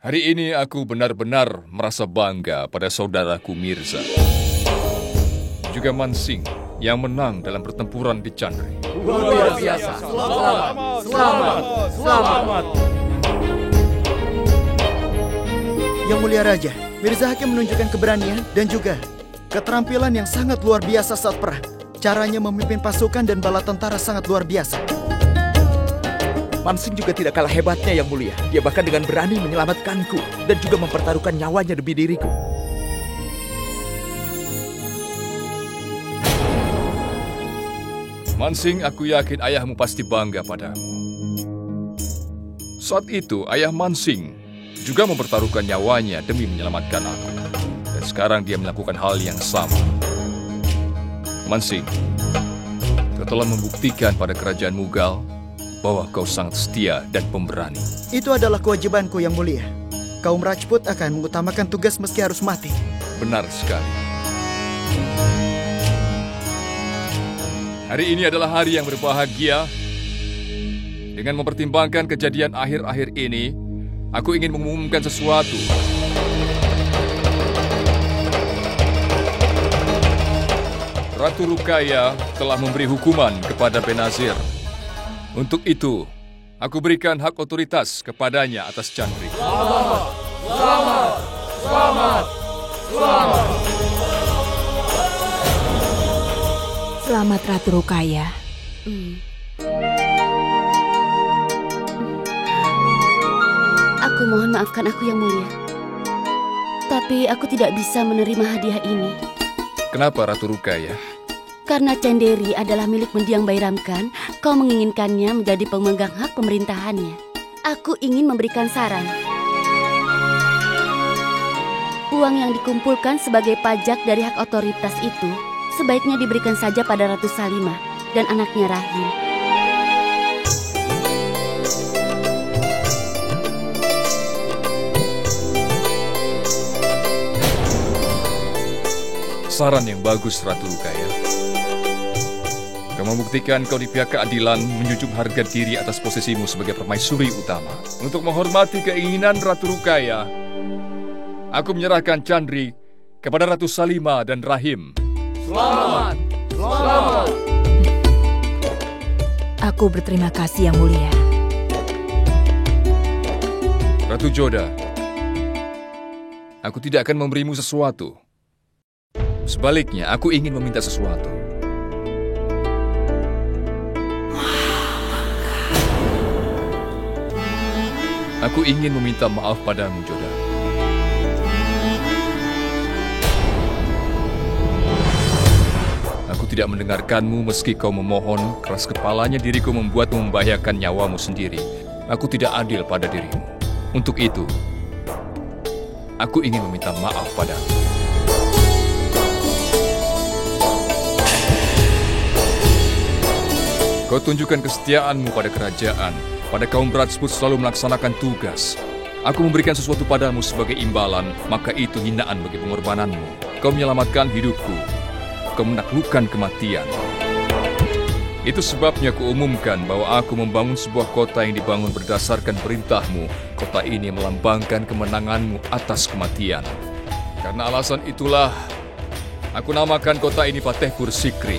Hari ini aku benar-benar merasa bangga pada saudaraku Mirza. Juga Mansing yang menang dalam pertempuran di Chandri. Luar biasa. Selamat. Yang Mulia Raja, Mirza Hakim menunjukkan keberanian dan juga keterampilan yang sangat luar biasa saat perang. Caranya memimpin pasukan dan bala tentara sangat luar biasa. Mansing juga tidak kalah hebatnya, Yang Mulia. Dia bahkan dengan berani menyelamatkanku dan juga mempertaruhkan nyawanya demi diriku. Mansing, aku yakin ayahmu pasti bangga padamu. Saat itu, ayah Mansing juga mempertaruhkan nyawanya demi menyelamatkan aku. Dan sekarang dia melakukan hal yang sama. Mansing, kau telah membuktikan pada kerajaan Mughal bahwa kau sangat setia dan pemberani. Itu adalah kewajibanku, Yang Mulia. Kaum Rajput akan mengutamakan tugas meski harus mati. Benar sekali. Hari ini adalah hari yang berbahagia. Dengan mempertimbangkan kejadian akhir-akhir ini, aku ingin mengumumkan sesuatu. Ratu Ruqayyah telah memberi hukuman kepada Benazir. Untuk itu, aku berikan hak otoritas kepadanya atas Chandri. Selamat Ratu Ruqayyah. Aku mohon maafkan aku, Yang Mulia. Tapi aku tidak bisa menerima hadiah ini. Kenapa Ratu Ruqayyah? Karena Chanderi adalah milik mendiang Bairamkhan, kau menginginkannya menjadi pemegang hak pemerintahannya. Aku ingin memberikan saran. Uang yang dikumpulkan sebagai pajak dari hak otoritas itu sebaiknya diberikan saja pada Ratu Salimah dan anaknya Rahim. Saran yang bagus, Ratu Ruqayyah. Kau membuktikan kau di pihak keadilan, menjunjung harga diri atas posisimu sebagai permaisuri utama. Untuk menghormati keinginan Ratu Ruqayyah, aku menyerahkan Chandri kepada Ratu Salimah dan Rahim. Selamat. Aku berterima kasih, Yang Mulia. Ratu Joda, aku tidak akan memberimu sesuatu. Sebaliknya, aku ingin meminta sesuatu. Aku ingin meminta maaf padamu, Joda. Aku tidak mendengarkanmu meski kau memohon, keras kepalanya diriku membuatmu membahayakan nyawamu sendiri. Aku tidak adil pada dirimu. Untuk itu, aku ingin meminta maaf padamu. Kau tunjukkan kesetiaanmu pada kerajaan, pada kaum Rajput selalu melaksanakan tugas. Aku memberikan sesuatu padamu sebagai imbalan, maka itu hinaan bagi pengorbananmu. Kau menyelamatkan hidupku, kau menaklukkan kematian. Itu sebabnya kuumumkan bahwa aku membangun sebuah kota yang dibangun berdasarkan perintahmu. Kota ini melambangkan kemenanganmu atas kematian. Karena alasan itulah, aku namakan kota ini Fatehpur Sikri.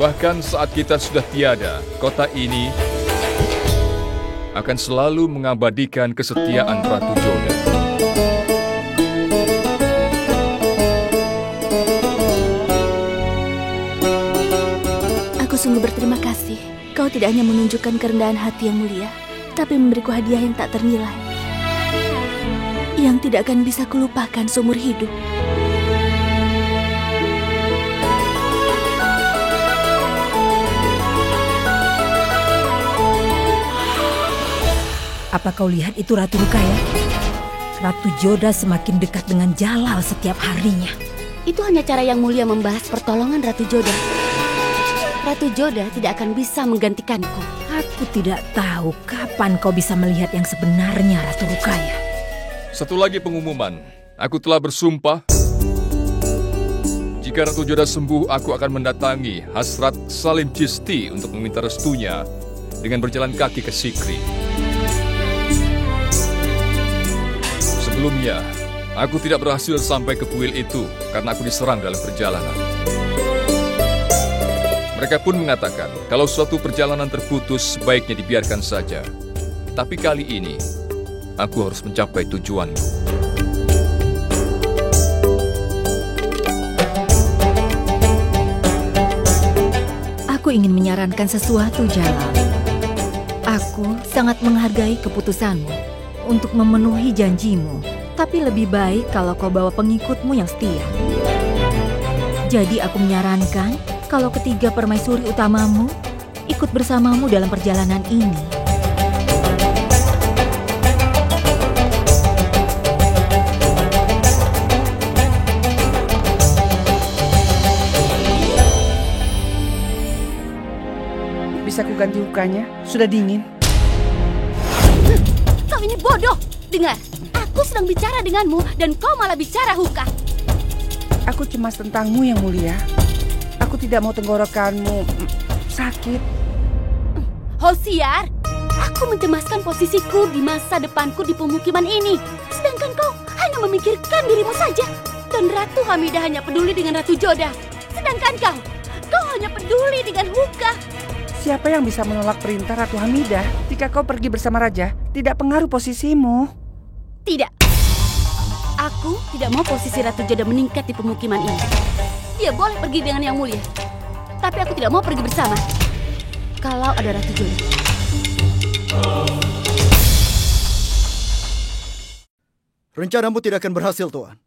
Bahkan saat kita sudah tiada, kota ini akan selalu mengabadikan kesetiaan Ratu Joda. Aku sungguh berterima kasih. Kau tidak hanya menunjukkan kerendahan hati yang mulia, tapi memberiku hadiah yang tak ternilai, yang tidak akan bisa kulupakan seumur hidup. Apa kau lihat itu, Ratu Ruqayyah? Ratu Joda semakin dekat dengan Jalal setiap harinya. Itu hanya cara yang mulia membahas pertolongan Ratu Joda. Ratu Joda tidak akan bisa menggantikanku. Aku tidak tahu kapan kau bisa melihat yang sebenarnya, Ratu Ruqayyah. Satu lagi pengumuman. Aku telah bersumpah Jika Ratu Joda sembuh, aku akan mendatangi Hasrat Salim Cisti untuk meminta restunya dengan berjalan kaki ke Sikri. Sebelumnya, aku tidak berhasil sampai ke kuil itu karena aku diserang dalam perjalanan. Mereka pun mengatakan kalau suatu perjalanan terputus sebaiknya dibiarkan saja. Tapi kali ini, aku harus mencapai tujuanku. Aku ingin menyarankan sesuatu, Jalal. Aku sangat menghargai keputusanmu untuk memenuhi janjimu. Tapi lebih baik kalau kau bawa pengikutmu yang setia. Jadi aku menyarankan kalau ketiga permaisuri utamamu ikut bersamamu dalam perjalanan ini. Bisa ku ganti lukanya? Sudah dingin. Kau ini bodoh! Dengar, aku sedang bicara denganmu dan kau malah bicara Huka. Aku cemas tentangmu, Yang Mulia. Aku tidak mau tenggorokanmu sakit. Hosiar, aku mencemaskan posisiku di masa depanku di pemukiman ini. Sedangkan kau hanya memikirkan dirimu saja. Dan Ratu Hamidah hanya peduli dengan Ratu Joda. Sedangkan kau hanya peduli dengan Huka. Siapa yang bisa menolak perintah Ratu Hamidah? Jika kau pergi bersama Raja, tidak pengaruh posisimu. Tidak. Aku tidak mau posisi Ratu Joda meningkat di pemukiman ini. Dia boleh pergi dengan Yang Mulia. Tapi aku tidak mau pergi bersama. Kalau ada Ratu Joda. Rencanamu tidak akan berhasil, Tuan.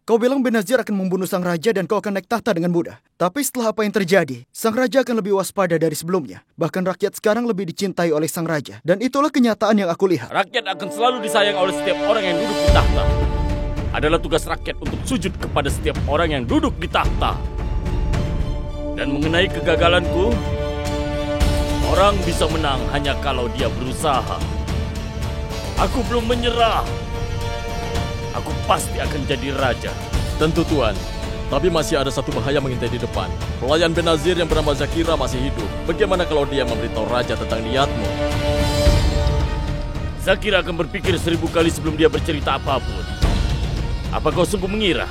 Kau bilang Benazir akan membunuh sang raja dan kau akan naik tahta dengan mudah. Tapi setelah apa yang terjadi, sang raja akan lebih waspada dari sebelumnya. Bahkan rakyat sekarang lebih dicintai oleh sang raja. Dan itulah kenyataan yang aku lihat. Rakyat akan selalu disayang oleh setiap orang yang duduk di tahta. Adalah tugas rakyat untuk sujud kepada setiap orang yang duduk di tahta. Dan mengenai kegagalanku, orang bisa menang hanya kalau dia berusaha. Aku belum menyerah. Aku pasti akan jadi raja. Tentu, Tuan. Tapi masih ada satu bahaya mengintai di depan. Pelayan Benazir yang bernama Zakira masih hidup. Bagaimana kalau dia memberitahu raja tentang niatmu? Zakira akan berpikir 1000 kali sebelum dia bercerita apapun. Apa kau sungguh mengira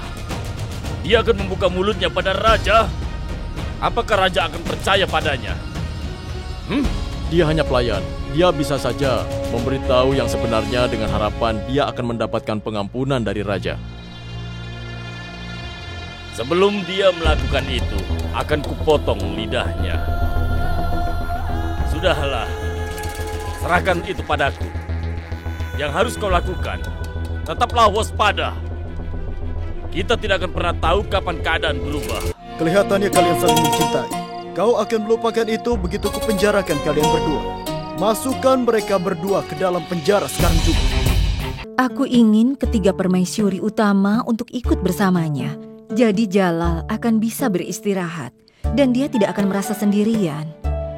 dia akan membuka mulutnya pada raja? Apakah raja akan percaya padanya? Dia hanya pelayan. Dia bisa saja memberitahu yang sebenarnya dengan harapan dia akan mendapatkan pengampunan dari raja. Sebelum dia melakukan itu, akan kupotong lidahnya. Sudahlah, serahkan itu padaku. Yang harus kau lakukan, tetaplah waspada. Kita tidak akan pernah tahu kapan keadaan berubah. Kelihatannya kalian saling mencintai. Kau akan melupakan itu begitu kupenjarakan kalian berdua. Masukkan mereka berdua ke dalam penjara sekarang juga. Aku ingin ketiga permaisuri utama untuk ikut bersamanya. Jadi Jalal akan bisa beristirahat. Dan dia tidak akan merasa sendirian.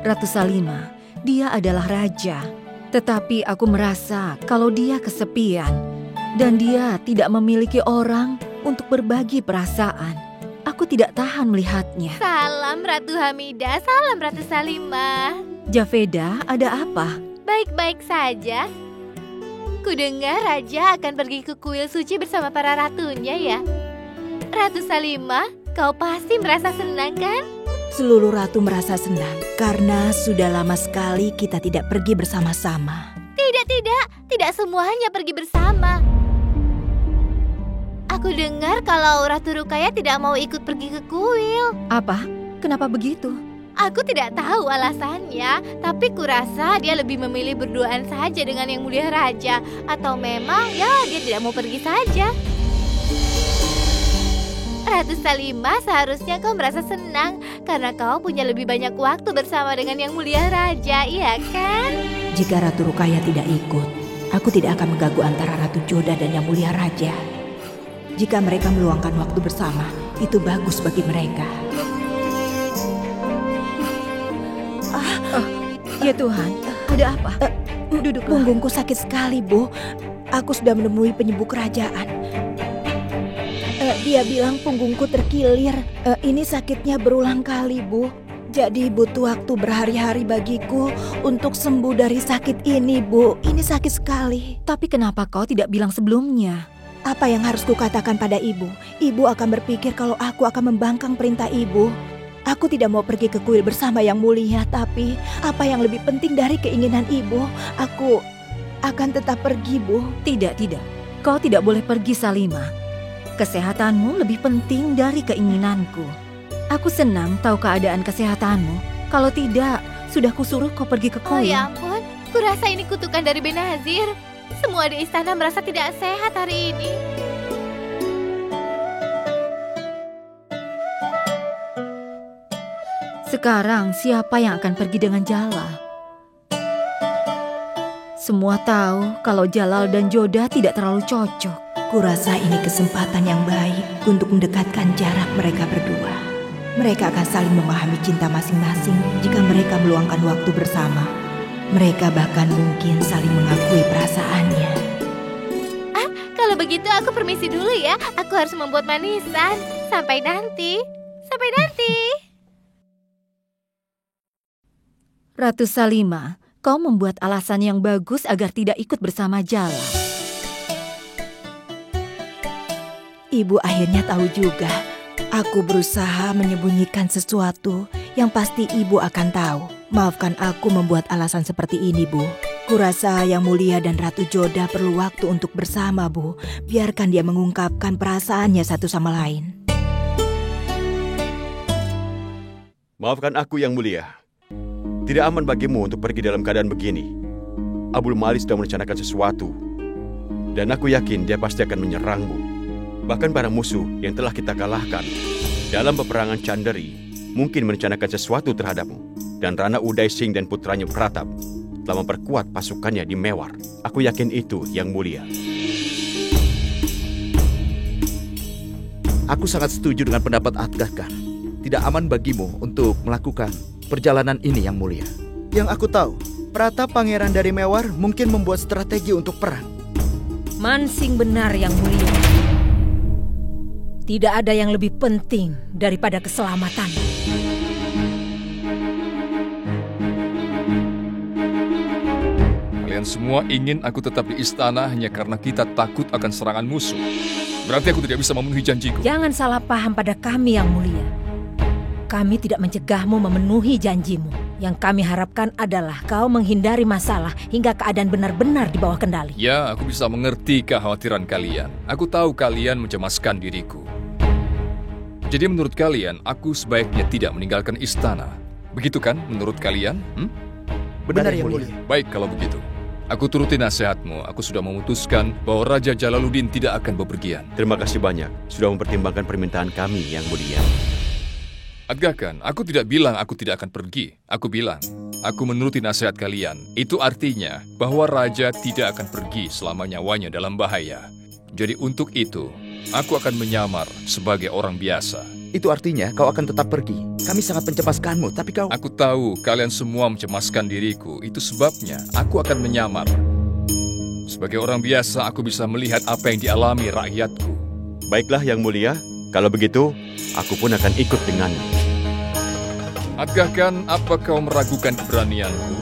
Ratu Salimah, dia adalah raja. Tetapi aku merasa kalau dia kesepian. Dan dia tidak memiliki orang untuk berbagi perasaan. Aku tidak tahan melihatnya. Salam Ratu Hamidah, salam Ratu Salimah. Javeda, ada apa? Baik-baik saja. Kudengar Raja akan pergi ke kuil suci bersama para ratunya ya. Ratu Salimah, kau pasti merasa senang kan? Seluruh ratu merasa senang karena sudah lama sekali kita tidak pergi bersama-sama. Tidak semuanya pergi bersama. Aku dengar kalau Ratu Rukaya tidak mau ikut pergi ke kuil. Apa? Kenapa begitu? Aku tidak tahu alasannya, tapi kurasa dia lebih memilih berduaan saja dengan Yang Mulia Raja. Atau memang ya dia tidak mau pergi saja. Ratu Salimah, seharusnya kau merasa senang karena kau punya lebih banyak waktu bersama dengan Yang Mulia Raja, iya kan? Jika Ratu Rukaya tidak ikut, aku tidak akan mengganggu antara Ratu Joda dan Yang Mulia Raja. Jika mereka meluangkan waktu bersama, itu bagus bagi mereka. Ya Tuhan, ada apa? Duduklah. Punggungku sakit sekali, Bu. Aku sudah menemui penyembuh kerajaan. Dia bilang punggungku terkilir. Ini sakitnya berulang kali, Bu. Jadi butuh waktu berhari-hari bagiku untuk sembuh dari sakit ini, Bu. Ini sakit sekali. Tapi kenapa kau tidak bilang sebelumnya? Apa yang harus kukatakan pada ibu? Ibu akan berpikir kalau aku akan membangkang perintah ibu. Aku tidak mau pergi ke kuil bersama Yang Mulia, tapi apa yang lebih penting dari keinginan ibu, aku akan tetap pergi, Bu. Tidak. Kau tidak boleh pergi, Salimah. Kesehatanmu lebih penting dari keinginanku. Aku senang tahu keadaan kesehatanmu. Kalau tidak, sudah kusuruh kau pergi ke kuil. Oh ya ampun, kurasa ini kutukan dari Benazir. Semua di istana merasa tidak sehat hari ini. Sekarang siapa yang akan pergi dengan Jalal? Semua tahu kalau Jalal dan Joda tidak terlalu cocok. Kurasa ini kesempatan yang baik untuk mendekatkan jarak mereka berdua. Mereka akan saling memahami cinta masing-masing jika mereka meluangkan waktu bersama. Mereka bahkan mungkin saling mengakui perasaannya. Kalau begitu aku permisi dulu ya. Aku harus membuat manisan. Sampai nanti. Ratu Salimah, kau membuat alasan yang bagus agar tidak ikut bersama Jalal. Ibu akhirnya tahu juga. Aku berusaha menyembunyikan sesuatu yang pasti ibu akan tahu. Maafkan aku membuat alasan seperti ini, Bu. Kurasa Yang Mulia dan Ratu Joda perlu waktu untuk bersama, Bu. Biarkan dia mengungkapkan perasaannya satu sama lain. Maafkan aku, Yang Mulia. Tidak aman bagimu untuk pergi dalam keadaan begini. Abul Malik sudah merencanakan sesuatu. Dan aku yakin dia pasti akan menyerangmu. Bahkan para musuh yang telah kita kalahkan dalam peperangan Chanderi mungkin merencanakan sesuatu terhadapmu. Dan Rana Uday Singh dan putranya Pratap telah memperkuat pasukannya di Mewar. Aku yakin itu, Yang Mulia. Aku sangat setuju dengan pendapat Atgah Khan. Tidak aman bagimu untuk melakukan perjalanan ini, Yang Mulia. Yang aku tahu, Pratap pangeran dari Mewar mungkin membuat strategi untuk perang. Mansing benar, Yang Mulia. Tidak ada yang lebih penting daripada keselamatan. Kalian semua ingin aku tetap di istana hanya karena kita takut akan serangan musuh. Berarti aku tidak bisa memenuhi janjiku. Jangan salah paham pada kami, Yang Mulia. Kami tidak mencegahmu memenuhi janjimu. Yang kami harapkan adalah kau menghindari masalah hingga keadaan benar-benar di bawah kendali. Ya, aku bisa mengerti kekhawatiran kalian. Aku tahu kalian mencemaskan diriku. Jadi menurut kalian, aku sebaiknya tidak meninggalkan istana. Begitu kan menurut kalian? Benar, Yang Mulia. Baik kalau begitu. Aku turuti nasihatmu. Aku sudah memutuskan bahwa Raja Jalaluddin tidak akan bepergian. Terima kasih banyak sudah mempertimbangkan permintaan kami, Yang Mulia. Atgah Khan, aku tidak bilang aku tidak akan pergi. Aku bilang, aku menuruti nasihat kalian. Itu artinya bahwa Raja tidak akan pergi selama nyawanya dalam bahaya. Jadi untuk itu, aku akan menyamar sebagai orang biasa. Itu artinya kau akan tetap pergi. Kami sangat mencemaskanmu, tapi kau... Aku tahu kalian semua mencemaskan diriku. Itu sebabnya aku akan menyamar. Sebagai orang biasa, aku bisa melihat apa yang dialami rakyatku. Baiklah, Yang Mulia. Kalau begitu, aku pun akan ikut denganmu. Atgah Khan, apa kau meragukan keberanianku?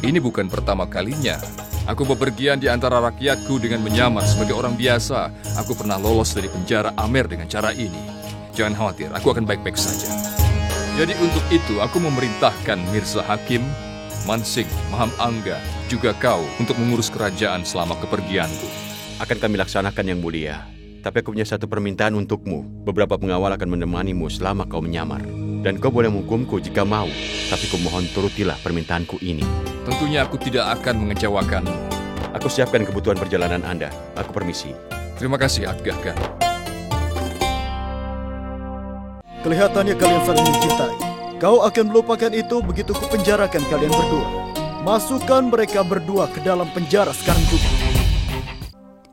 Ini bukan pertama kalinya. Aku bepergian di antara rakyatku dengan menyamar sebagai orang biasa. Aku pernah lolos dari penjara Amer dengan cara ini. Jangan khawatir, aku akan baik-baik saja. Jadi untuk itu, aku memerintahkan Mirza Hakim, Mansing, Maham Angga, juga kau untuk mengurus kerajaan selama kepergianku. Akan kami laksanakan, Yang Mulia. Tapi aku punya satu permintaan untukmu. Beberapa pengawal akan menemanimu selama kau menyamar. Dan kau boleh menghukumku jika mau. Tapi kumohon turutilah permintaanku ini. Tentunya aku tidak akan mengecewakanmu. Aku siapkan kebutuhan perjalanan Anda. Aku permisi. Terima kasih, Atgah Khan. Kelihatannya kalian saling mencintai. Kau akan melupakan itu begitu kupenjarakan kalian berdua. Masukkan mereka berdua ke dalam penjara sekarang juga.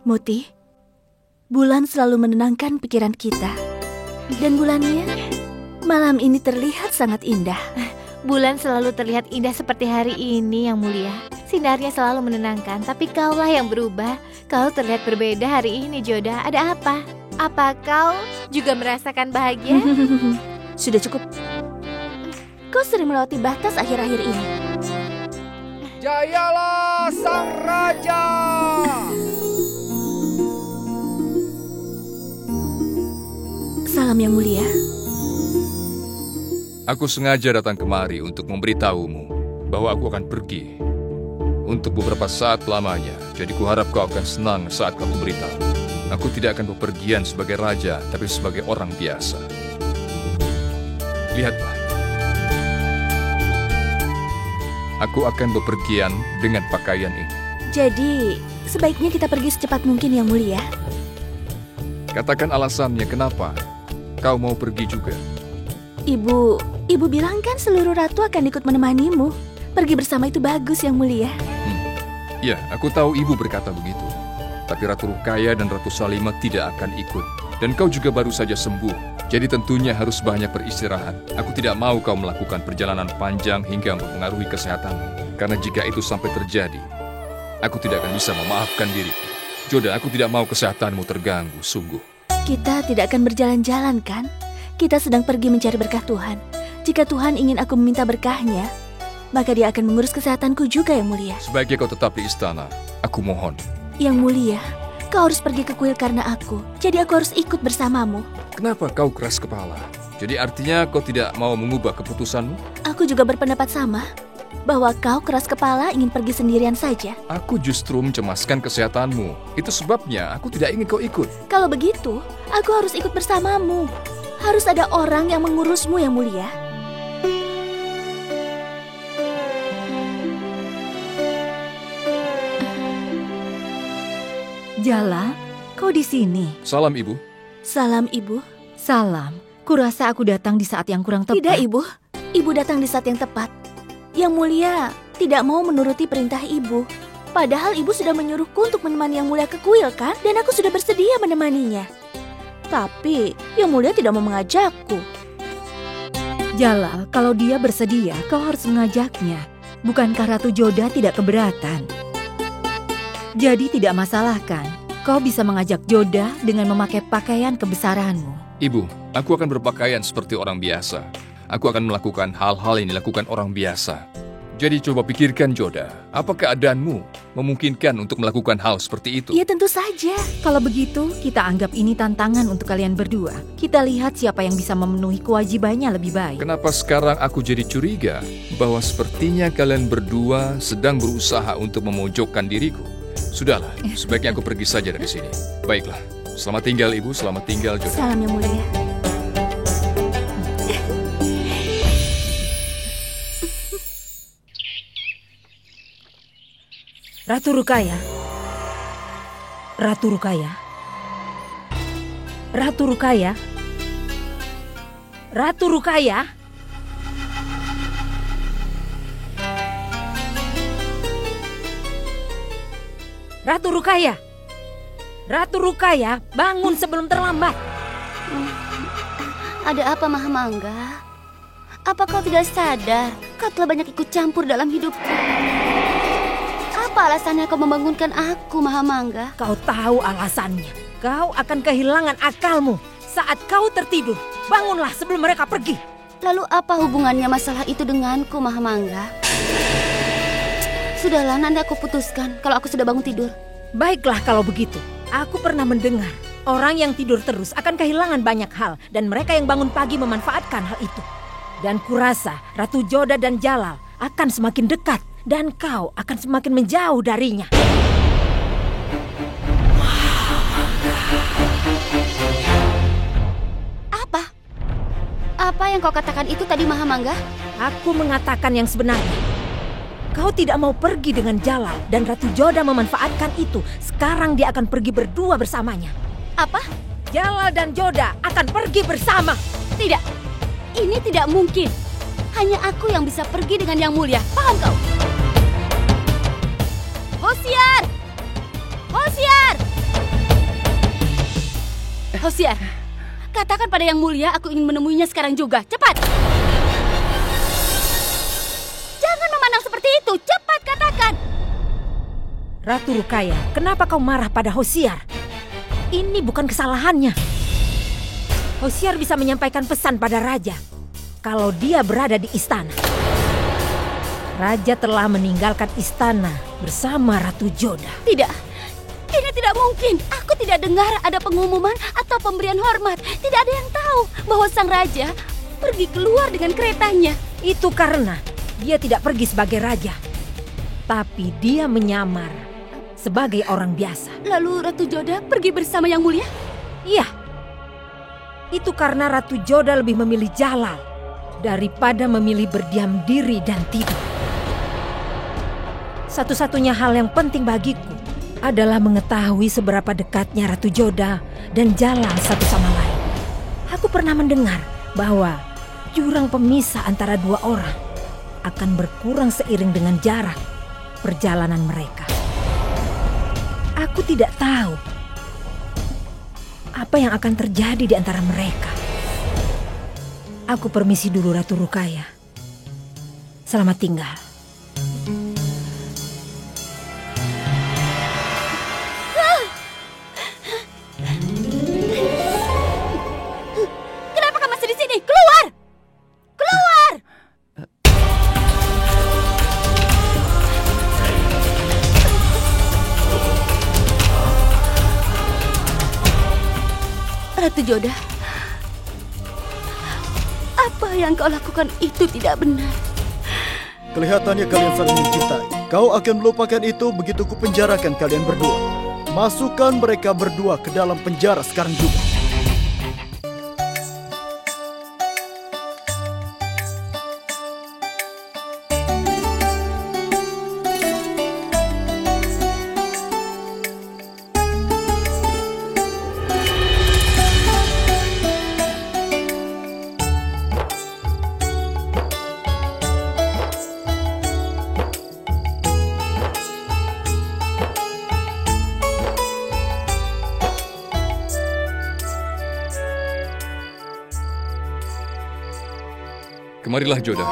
Muti, bulan selalu menenangkan pikiran kita. Dan bulannya, malam ini terlihat sangat indah. Bulan selalu terlihat indah seperti hari ini, Yang Mulia. Sinarnya selalu menenangkan, tapi kaulah yang berubah. Kau terlihat berbeda hari ini, Joda. Ada apa? Apa kau juga merasakan bahagia? Sudah cukup. Kau sering melewati batas akhir-akhir ini. Jayalah sang raja! Salam yang mulia. Aku sengaja datang kemari untuk memberitahumu bahwa aku akan pergi untuk beberapa saat lamanya. Jadi kuharap kau akan senang saat kamu beritahu. Aku tidak akan bepergian sebagai raja, tapi sebagai orang biasa. Lihatlah. Aku akan bepergian dengan pakaian ini. Jadi, sebaiknya kita pergi secepat mungkin yang mulia. Katakan alasannya kenapa kau mau pergi juga. Ibu bilang kan seluruh ratu akan ikut menemanimu. Pergi bersama itu bagus yang mulia. Ya, aku tahu ibu berkata begitu. Tapi Ratu Rukaya dan Ratu Salimah tidak akan ikut. Dan kau juga baru saja sembuh. Jadi tentunya harus banyak beristirahat. Aku tidak mau kau melakukan perjalanan panjang hingga mempengaruhi kesehatanmu. Karena jika itu sampai terjadi, aku tidak akan bisa memaafkan diriku. Joda, aku tidak mau kesehatanmu terganggu, sungguh. Kita tidak akan berjalan-jalan kan? Kita sedang pergi mencari berkah Tuhan. Jika Tuhan ingin aku meminta berkahnya, maka dia akan mengurus kesehatanku juga yang mulia. Sebaiknya kau tetap di istana. Aku mohon. Yang mulia, kau harus pergi ke kuil karena aku. Jadi aku harus ikut bersamamu. Kenapa kau keras kepala? Jadi artinya kau tidak mau mengubah keputusanmu? Aku juga berpendapat sama, bahwa kau keras kepala ingin pergi sendirian saja. Aku justru mencemaskan kesehatanmu. Itu sebabnya aku tidak ingin kau ikut. Kalau begitu, aku harus ikut bersamamu. Harus ada orang yang mengurusmu yang mulia. Jala, kau di sini. Salam, Ibu. Salam, Ibu. Salam. Kurasa aku datang di saat yang kurang tepat. Tidak, Ibu. Ibu datang di saat yang tepat. Yang mulia tidak mau menuruti perintah Ibu. Padahal Ibu sudah menyuruhku untuk menemani Yang Mulia ke kuil, kan? Dan aku sudah bersedia menemaninya. Tapi Yang Mulia tidak mau mengajakku. Jalal, kalau dia bersedia, kau harus mengajaknya. Bukankah Ratu Joda tidak keberatan? Jadi tidak masalah kan? Kau bisa mengajak Joda dengan memakai pakaian kebesaranmu. Ibu, aku akan berpakaian seperti orang biasa. Aku akan melakukan hal-hal yang dilakukan orang biasa. Jadi coba pikirkan Joda, apa keadaanmu memungkinkan untuk melakukan hal seperti itu? Ya tentu saja. Kalau begitu, kita anggap ini tantangan untuk kalian berdua. Kita lihat siapa yang bisa memenuhi kewajibannya lebih baik. Kenapa sekarang aku jadi curiga bahwa sepertinya kalian berdua sedang berusaha untuk memojokkan diriku? Sudahlah, sebaiknya aku pergi saja dari sini. Baiklah, selamat tinggal Ibu, selamat tinggal Joda. Salam Yang Mulia. Ratu Rukaya. Ratu Rukaya. Ratu Rukaya. Ratu Rukaya. Ratu Rukaya. Ratu Rukaya, bangun sebelum terlambat. Ada apa, Mahamangga? Apa kau tidak sadar? Kau telah banyak ikut campur dalam hidupku. Apa alasannya kau membangunkan aku, Mahamangga? Kau tahu alasannya. Kau akan kehilangan akalmu saat kau tertidur. Bangunlah sebelum mereka pergi. Lalu apa hubungannya masalah itu denganku, Mahamangga? Sudahlah, nanti aku putuskan kalau aku sudah bangun tidur. Baiklah kalau begitu. Aku pernah mendengar orang yang tidur terus akan kehilangan banyak hal dan mereka yang bangun pagi memanfaatkan hal itu. Dan kurasa Ratu Joda dan Jalal akan semakin dekat dan kau akan semakin menjauh darinya. Apa? Apa yang kau katakan itu tadi, Mahamangga? Aku mengatakan yang sebenarnya. Kau tidak mau pergi dengan Jalal dan Ratu Joda memanfaatkan itu. Sekarang dia akan pergi berdua bersamanya. Apa? Jalal dan Joda akan pergi bersama. Tidak, ini tidak mungkin. Hanya aku yang bisa pergi dengan Yang Mulia. Paham kau? Hosiar! Hosiar! Hosiar, katakan pada Yang Mulia aku ingin menemuinya sekarang juga. Cepat! Jangan memandang seperti itu. Cepat katakan. Ratu Rukaya, kenapa kau marah pada Hosiar? Ini bukan kesalahannya. Hosiar bisa menyampaikan pesan pada raja kalau dia berada di istana. Raja telah meninggalkan istana bersama Ratu Joda. Tidak, ini tidak mungkin. Aku tidak dengar ada pengumuman atau pemberian hormat. Tidak ada yang tahu bahwa sang raja pergi keluar dengan keretanya. Itu karena dia tidak pergi sebagai raja, tapi dia menyamar sebagai orang biasa. Lalu Ratu Joda pergi bersama Yang Mulia? Iya. Itu karena Ratu Joda lebih memilih Jalal daripada memilih berdiam diri dan tidur. Satu-satunya hal yang penting bagiku adalah mengetahui seberapa dekatnya Ratu Joda dan Jalal satu sama lain. Aku pernah mendengar bahwa jurang pemisah antara dua orang akan berkurang seiring dengan jarak perjalanan mereka. Aku tidak tahu apa yang akan terjadi di antara mereka. Aku permisi dulu, Ratu Rukaya. Selamat tinggal. Kenapa kamu masih di sini? Keluar! Keluar! Ratu Joda, apa yang kau lakukan itu tidak benar. Kelihatannya kalian saling mencintai. Kau akan melupakan itu begitu kupenjarakan kalian berdua. Masukkan mereka berdua ke dalam penjara sekarang juga. Kemarilah, Joda.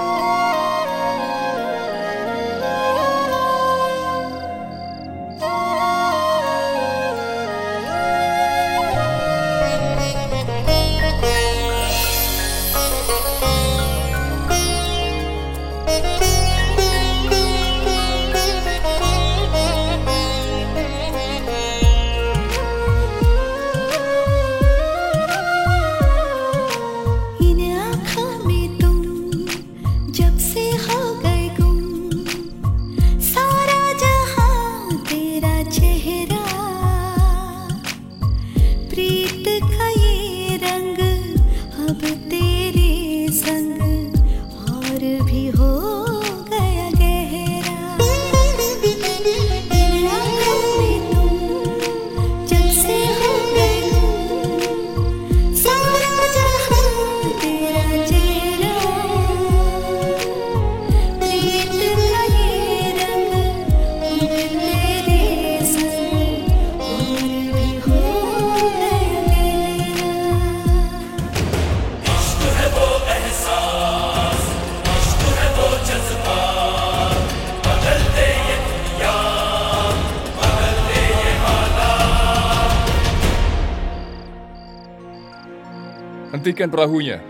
Hentikan perahunya.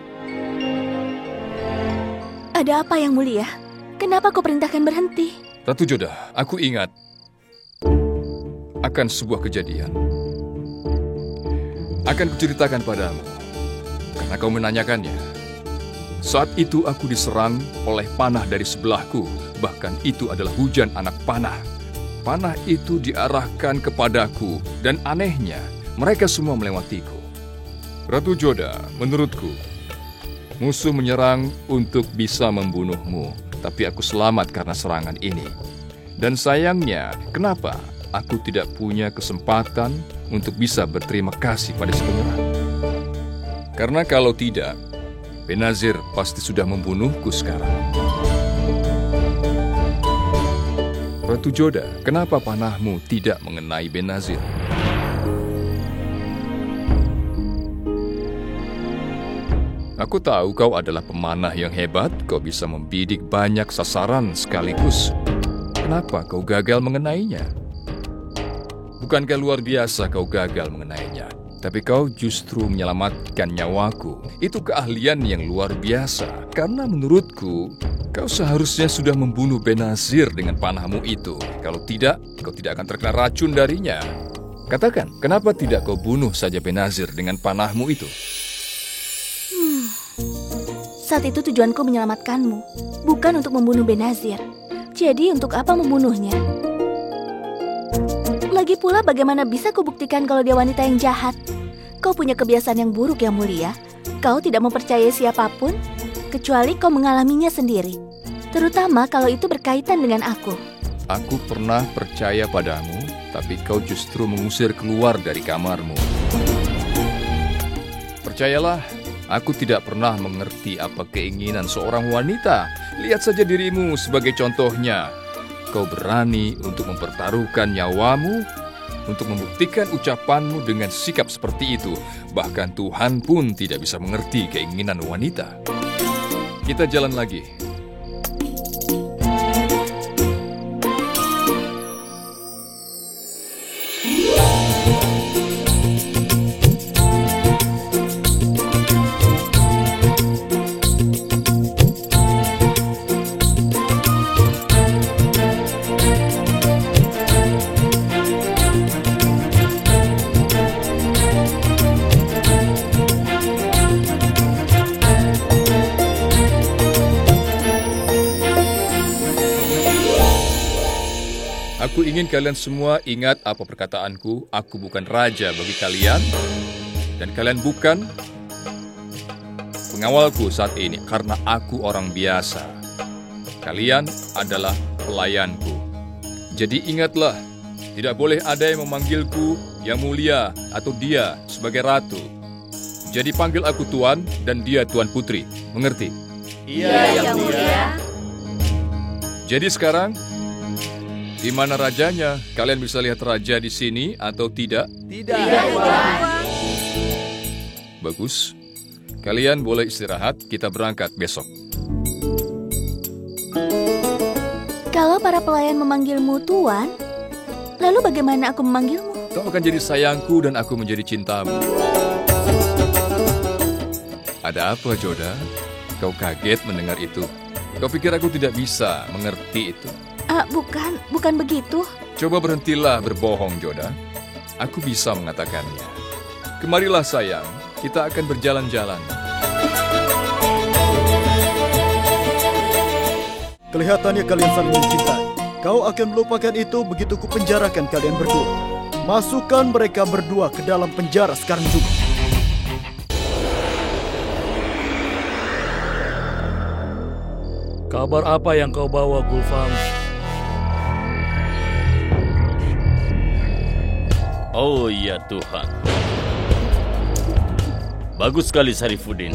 Ada apa, Yang Mulia? Kenapa kau perintahkan berhenti? Ratu Joda, aku ingat akan sebuah kejadian. Akan kuceritakan padamu, karena kau menanyakannya. Saat itu aku diserang oleh panah dari sebelahku, bahkan itu adalah hujan anak panah. Panah itu diarahkan kepadaku, dan anehnya, mereka semua melewatiku. Ratu Joda, menurutku, musuh menyerang untuk bisa membunuhmu, tapi aku selamat karena serangan ini. Dan sayangnya, kenapa aku tidak punya kesempatan untuk bisa berterima kasih pada si penyerang? Karena kalau tidak, Benazir pasti sudah membunuhku sekarang. Ratu Joda, kenapa panahmu tidak mengenai Benazir? Aku tahu kau adalah pemanah yang hebat, kau bisa membidik banyak sasaran sekaligus. Kenapa kau gagal mengenainya? Bukankah luar biasa kau gagal mengenainya? Tapi kau justru menyelamatkan nyawaku. Itu keahlian yang luar biasa. Karena menurutku, kau seharusnya sudah membunuh Benazir dengan panahmu itu. Kalau tidak, kau tidak akan terkena racun darinya. Katakan, kenapa tidak kau bunuh saja Benazir dengan panahmu itu? Saat itu tujuanku menyelamatkanmu, bukan untuk membunuh Benazir. Jadi untuk apa membunuhnya? Lagi pula bagaimana bisa kubuktikan kalau dia wanita yang jahat? Kau punya kebiasaan yang buruk yang mulia. Kau tidak mempercayai siapapun, kecuali kau mengalaminya sendiri. Terutama kalau itu berkaitan dengan aku. Aku pernah percaya padamu, tapi kau justru mengusir keluar dari kamarmu. Percayalah, aku tidak pernah mengerti apa keinginan seorang wanita. Lihat saja dirimu sebagai contohnya. Kau berani untuk mempertaruhkan nyawamu, untuk membuktikan ucapanmu dengan sikap seperti itu. Bahkan Tuhan pun tidak bisa mengerti keinginan wanita. Kita jalan lagi. Aku ingin kalian semua ingat apa perkataanku. Aku bukan raja bagi kalian, dan kalian bukan pengawalku saat ini, karena aku orang biasa. Kalian adalah pelayanku. Jadi ingatlah, tidak boleh ada yang memanggilku yang mulia atau dia sebagai ratu. Jadi panggil aku Tuan dan dia Tuan Putri. Mengerti? Iya, yang mulia. Jadi sekarang, di mana rajanya? Kalian bisa lihat raja di sini atau tidak? Tidak. Bagus. Kalian boleh istirahat, kita berangkat besok. Kalau para pelayan memanggilmu Tuan, lalu bagaimana aku memanggilmu? Kau akan jadi sayangku dan aku menjadi cintamu. Ada apa, Joda? Kau kaget mendengar itu. Kau pikir aku tidak bisa mengerti itu? Bukan begitu. Coba berhentilah berbohong, Joda. Aku bisa mengatakannya. Kemarilah sayang, kita akan berjalan-jalan. Kelihatannya kalian saling mencintai. Kau akan melupakan itu begitu kupenjarakan kalian berdua. Masukkan mereka berdua ke dalam penjara sekarang juga. Kabar apa yang kau bawa, Gulfam? Oh iya Tuhan. Bagus sekali Sarifuddin.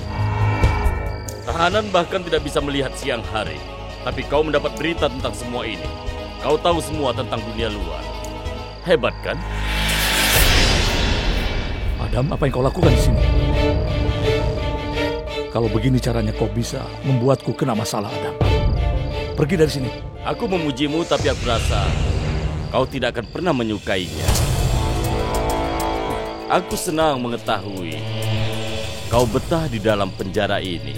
Tahanan bahkan tidak bisa melihat siang hari. Tapi kau mendapat berita tentang semua ini. Kau tahu semua tentang dunia luar. Hebat kan? Adam, apa yang kau lakukan di sini? Kalau begini caranya kau bisa membuatku kena masalah, Adam. Pergi dari sini. Aku memujimu tapi aku rasa kau tidak akan pernah menyukainya. Aku senang mengetahui kau betah di dalam penjara ini.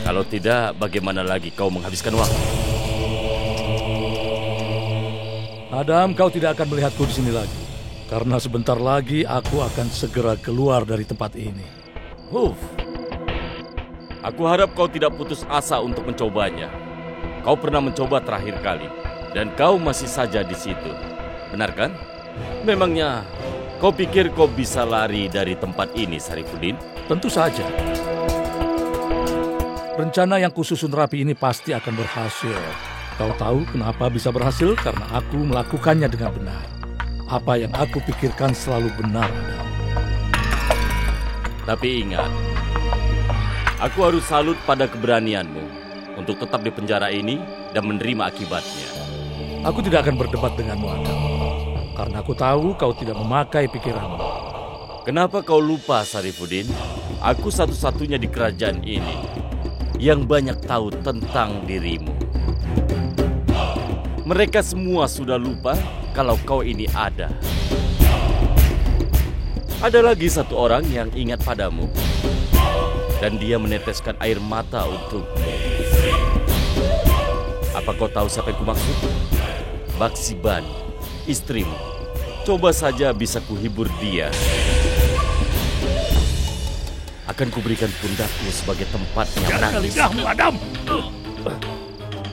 Kalau tidak, bagaimana lagi kau menghabiskan waktu? Adam, kau tidak akan melihatku di sini lagi. Karena sebentar lagi aku akan segera keluar dari tempat ini. Aku harap kau tidak putus asa untuk mencobanya. Kau pernah mencoba terakhir kali, dan kau masih saja di situ. Benar kan? Memangnya kau pikir kau bisa lari dari tempat ini, Sarifuddin? Tentu saja. Rencana yang kususun rapi ini pasti akan berhasil. Kau tahu kenapa bisa berhasil? Karena aku melakukannya dengan benar. Apa yang aku pikirkan selalu benar, Adam. Tapi ingat, aku harus salut pada keberanianmu untuk tetap di penjara ini dan menerima akibatnya. Aku tidak akan berdebat denganmu, Adam. Karena aku tahu kau tidak memakai pikiranmu. Kenapa kau lupa, Sarifuddin? Aku satu-satunya di kerajaan ini yang banyak tahu tentang dirimu. Mereka semua sudah lupa kalau kau ini ada. Ada lagi satu orang yang ingat padamu, dan dia meneteskan air mata untukmu. Apa kau tahu siapa yang kumaksud? Baksibani, istrimu. Coba saja bisa kuhibur dia. Akan kuberikan pundakmu sebagai tempatnya menangis. Lidahmu, Adam!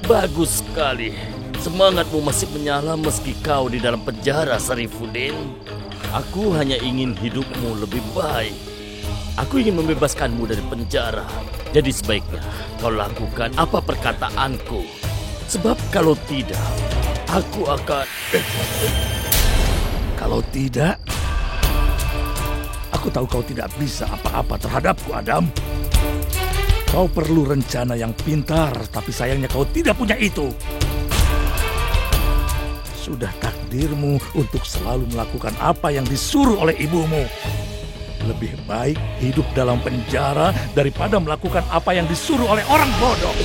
Bagus sekali. Semangatmu masih menyala meski kau di dalam penjara, Sarifuddin. Aku hanya ingin hidupmu lebih baik. Aku ingin membebaskanmu dari penjara. Jadi sebaiknya kau lakukan apa perkataanku. Sebab kalau tidak, aku akan... Kalau tidak, aku tahu kau tidak bisa apa-apa terhadapku, Adam. Kau perlu rencana yang pintar, tapi sayangnya kau tidak punya itu. Sudah takdirmu untuk selalu melakukan apa yang disuruh oleh ibumu. Lebih baik hidup dalam penjara daripada melakukan apa yang disuruh oleh orang bodoh.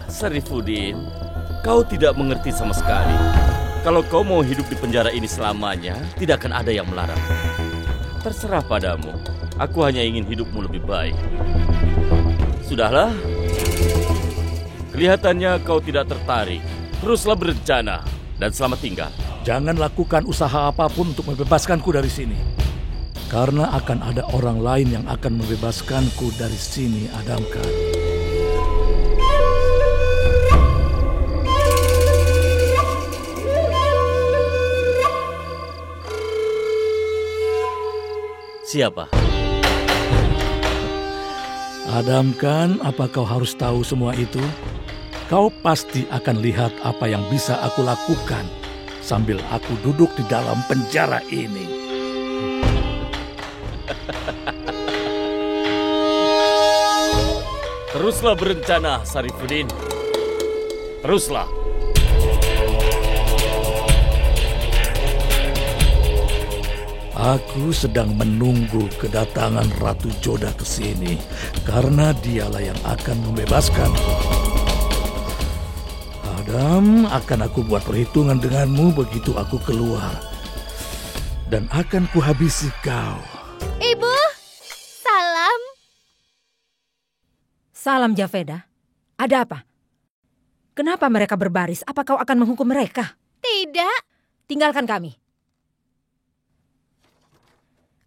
Sarifuddin, kau tidak mengerti sama sekali. Kalau kau mau hidup di penjara ini selamanya, tidak akan ada yang melarang. Terserah padamu. Aku hanya ingin hidupmu lebih baik. Sudahlah. Kelihatannya kau tidak tertarik. Teruslah berencana dan selamat tinggal. Jangan lakukan usaha apapun untuk membebaskanku dari sini. Karena akan ada orang lain yang akan membebaskanku dari sini, Adamkan. Siapa? Adamkan, apa kau harus tahu semua itu? Kau pasti akan lihat apa yang bisa aku lakukan sambil aku duduk di dalam penjara ini. Teruslah berencana, Sarifuddin. Teruslah. Aku sedang menunggu kedatangan Ratu Joda ke sini karena dialah yang akan membebaskanku. Adam, akan aku buat perhitungan denganmu begitu aku keluar. Dan akan kuhabisi kau. Ibu, salam. Salam, Javeda. Ada apa? Kenapa mereka berbaris? Apa kau akan menghukum mereka? Tidak. Tinggalkan kami.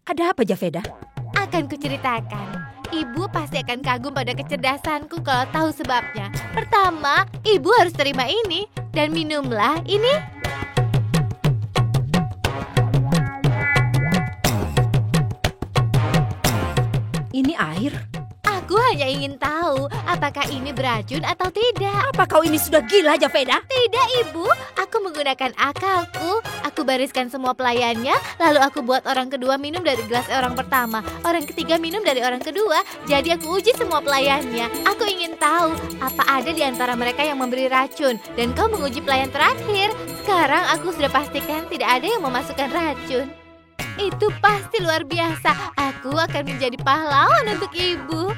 Ada apa, Javeda? Akan kuceritakan. Ibu pasti akan kagum pada kecerdasanku kalau tahu sebabnya. Pertama, ibu harus terima ini. Dan minumlah ini. Ini air? Aku hanya ingin tahu apakah ini beracun atau tidak. Apa kau ini sudah gila, Javeda? Tidak, Ibu. Aku menggunakan akalku. Aku bariskan semua pelayannya, lalu aku buat orang kedua minum dari gelas orang pertama, orang ketiga minum dari orang kedua. Jadi aku uji semua pelayannya. Aku ingin tahu apa ada di antara mereka yang memberi racun. Dan kau menguji pelayan terakhir. Sekarang aku sudah pastikan tidak ada yang memasukkan racun. Itu pasti luar biasa. Aku akan menjadi pahlawan untuk ibu.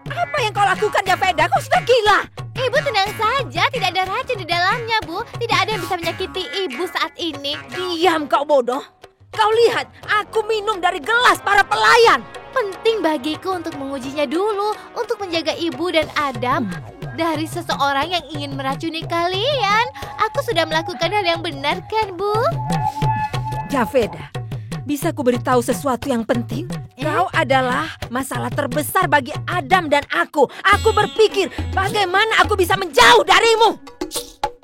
Apa yang kau lakukan, Javeda? Kau sudah gila. Ibu tenang saja, tidak ada racun di dalamnya, Bu. Tidak ada yang bisa menyakiti ibu saat ini. Diam kau bodoh. Kau lihat, aku minum dari gelas para pelayan. Penting bagiku untuk mengujinya dulu, untuk menjaga ibu dan Adam dari seseorang yang ingin meracuni kalian. Aku sudah melakukan hal yang benar, kan, Bu? Javeda, bisa ku beritahu sesuatu yang penting? Kau adalah masalah terbesar bagi Adam dan aku. Aku berpikir bagaimana aku bisa menjauh darimu.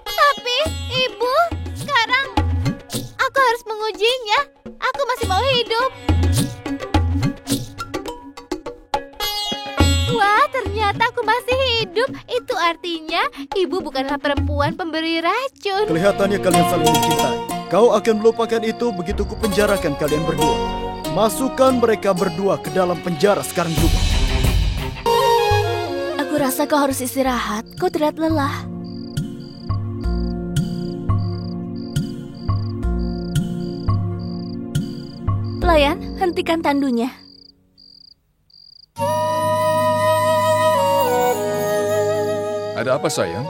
Tapi, Ibu, sekarang aku harus mengujinya. Aku masih mau hidup. Wah, ternyata aku masih hidup. Itu artinya ibu bukanlah perempuan pemberi racun. Kelihatannya kalian saling mencintai. Kau akan melupakan itu begitu kupenjarakan kalian berdua. Masukkan mereka berdua ke dalam penjara sekarang juga. Aku rasa kau harus istirahat. Kau terlihat lelah. Pelayan, hentikan tandunya. Ada apa sayang?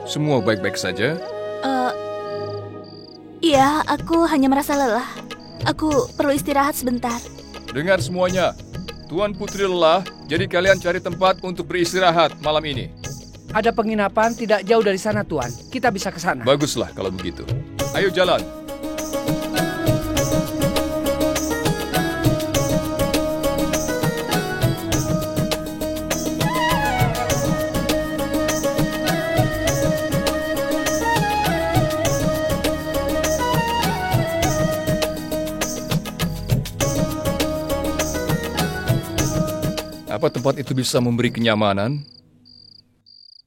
Semua baik-baik saja? Iya, aku hanya merasa lelah. Aku perlu istirahat sebentar. Dengar semuanya. Tuan Putri lelah, jadi kalian cari tempat untuk beristirahat malam ini. Ada penginapan tidak jauh dari sana, Tuan. Kita bisa ke sana. Baguslah kalau begitu. Ayo jalan. Apa tempat itu bisa memberi kenyamanan?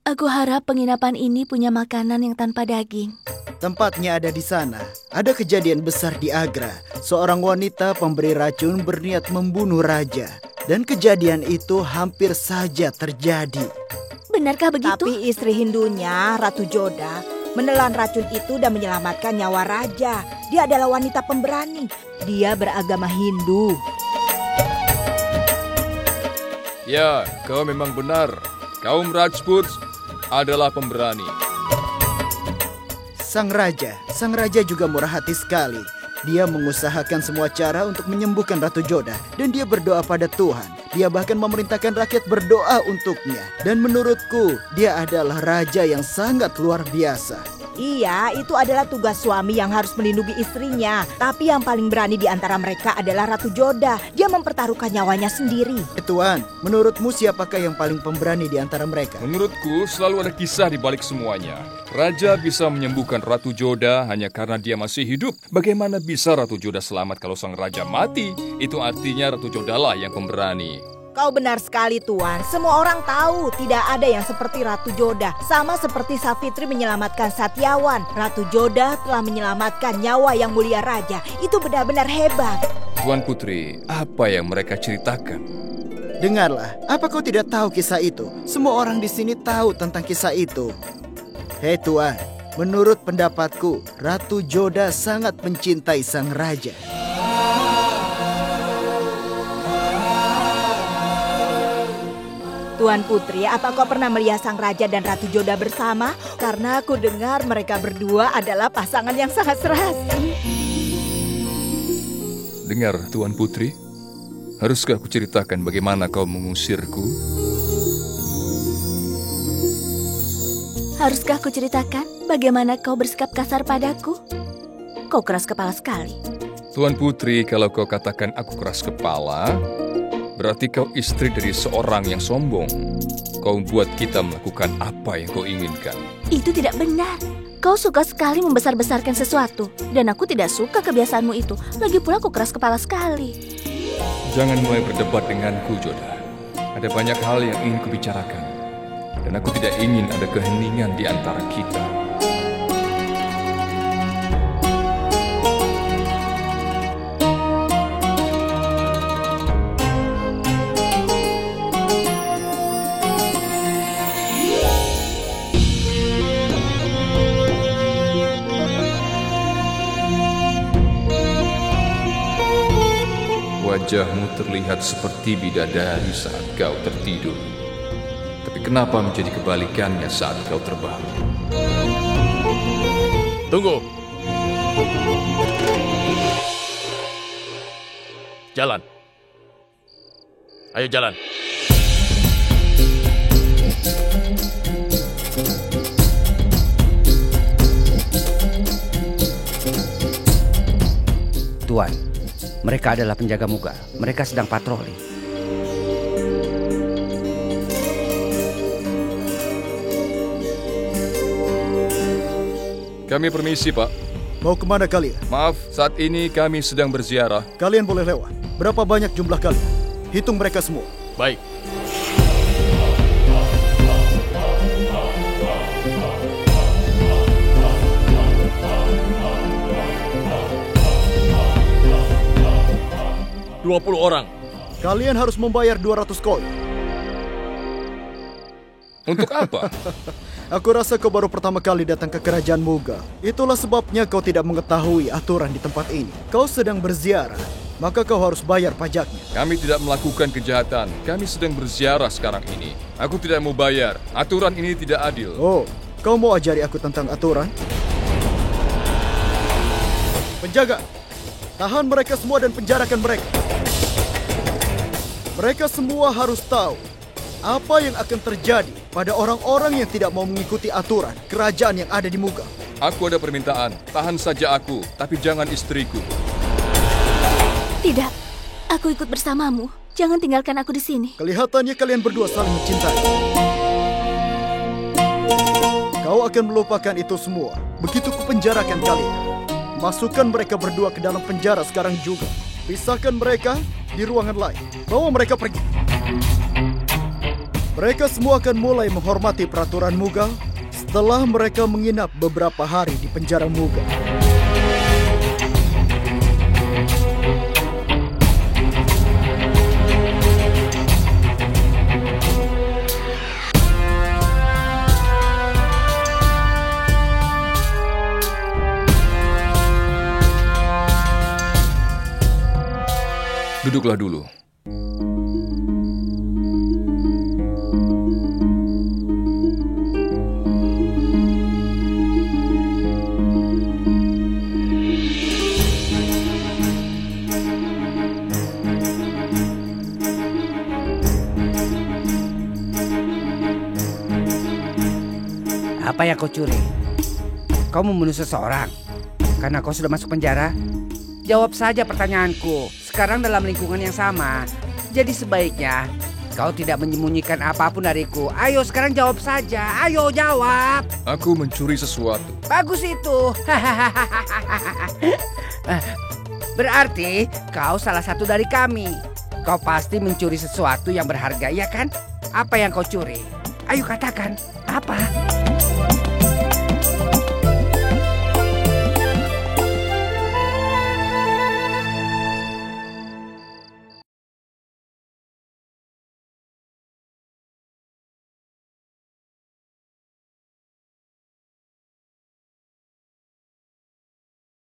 Aku harap penginapan ini punya makanan yang tanpa daging. Tempatnya ada di sana. Ada kejadian besar di Agra. Seorang wanita pemberi racun berniat membunuh raja. Dan kejadian itu hampir saja terjadi. Benarkah begitu? Tapi istri Hindunya, Ratu Joda, menelan racun itu dan menyelamatkan nyawa raja. Dia adalah wanita pemberani. Dia beragama Hindu. Ya, kau memang benar. Kaum Rajput adalah pemberani. Sang raja juga murah hati sekali. Dia mengusahakan semua cara untuk menyembuhkan Ratu Joda. Dan dia berdoa pada Tuhan. Dia bahkan memerintahkan rakyat berdoa untuknya. Dan menurutku, dia adalah raja yang sangat luar biasa. Iya, itu adalah tugas suami yang harus melindungi istrinya. Tapi yang paling berani di antara mereka adalah Ratu Joda. Dia mempertaruhkan nyawanya sendiri. Tuan, menurutmu siapakah yang paling pemberani di antara mereka? Menurutku selalu ada kisah di balik semuanya. Raja bisa menyembuhkan Ratu Joda hanya karena dia masih hidup. Bagaimana bisa Ratu Joda selamat kalau sang raja mati? Itu artinya Ratu Joda lah yang pemberani. Kau benar sekali, Tuan. Semua orang tahu tidak ada yang seperti Ratu Joda. Sama seperti Savitri menyelamatkan Satyawan. Ratu Joda telah menyelamatkan nyawa yang mulia raja. Itu benar-benar hebat. Tuan Putri, apa yang mereka ceritakan? Dengarlah, apa kau tidak tahu kisah itu? Semua orang di sini tahu tentang kisah itu. Hei Tuan, menurut pendapatku, Ratu Joda sangat mencintai sang raja. Tuan Putri, apa kau pernah melihat sang raja dan Ratu Joda bersama? Karena aku dengar mereka berdua adalah pasangan yang sangat serasi. Dengar, Tuan Putri. Haruskah aku ceritakan bagaimana kau mengusirku? Haruskah aku ceritakan bagaimana kau bersikap kasar padaku? Kau keras kepala sekali. Tuan Putri, kalau kau katakan aku keras kepala, berarti kau istri dari seorang yang sombong. Kau buat kita melakukan apa yang kau inginkan. Itu tidak benar. Kau suka sekali membesar-besarkan sesuatu. Dan aku tidak suka kebiasaanmu itu. Lagi pula aku keras kepala sekali. Jangan mulai berdebat denganku, Joda. Ada banyak hal yang ingin kubicarakan. Dan aku tidak ingin ada keheningan di antara kita. Wajahmu terlihat seperti bidadari saat kau tertidur. Tapi kenapa menjadi kebalikannya saat kau terbangun? Tunggu. Jalan. Ayo jalan. Tuan, mereka adalah penjaga Mughal. Mereka sedang patroli. Kami permisi, Pak. Mau kemana kalian? Maaf, saat ini kami sedang berziarah. Kalian boleh lewat. Berapa banyak jumlah kalian? Hitung mereka semua. Baik. orang. Kalian harus membayar 200 koin. Untuk apa? Aku rasa kau baru pertama kali datang ke kerajaan Mughal. Itulah sebabnya kau tidak mengetahui aturan di tempat ini. Kau sedang berziarah. maka kau harus bayar pajaknya. Kami tidak melakukan kejahatan. Kami sedang berziarah sekarang ini. Aku tidak mau bayar. Aturan ini tidak adil. Oh, kau mau ajari aku tentang aturan? Penjaga, tahan mereka semua dan penjarakan mereka. Mereka semua harus tahu apa yang akan terjadi pada orang-orang yang tidak mau mengikuti aturan kerajaan yang ada di Mughal. Aku ada permintaan. Tahan saja aku, tapi jangan istriku. Tidak, aku ikut bersamamu. Jangan tinggalkan aku di sini. Kelihatannya kalian berdua saling mencintai. Kau akan melupakan itu semua begitu kupenjarakan kalian. Masukkan mereka berdua ke dalam penjara sekarang juga. Pisahkan mereka di ruangan lain. Bawa mereka pergi. Mereka semua akan mulai menghormati peraturan Mughal setelah mereka menginap beberapa hari di penjara Mughal. Duduklah dulu. Apa yang kau curi? Kau membunuh seseorang karena kau sudah masuk penjara? Jawab saja pertanyaanku. Sekarang dalam lingkungan yang sama. Jadi sebaiknya kau tidak menyembunyikan apapun dariku. Ayo sekarang jawab saja. Ayo jawab. Aku mencuri sesuatu. Bagus itu. Berarti kau salah satu dari kami. Kau pasti mencuri sesuatu yang berharga, ya kan? Apa yang kau curi? Ayo katakan. Apa?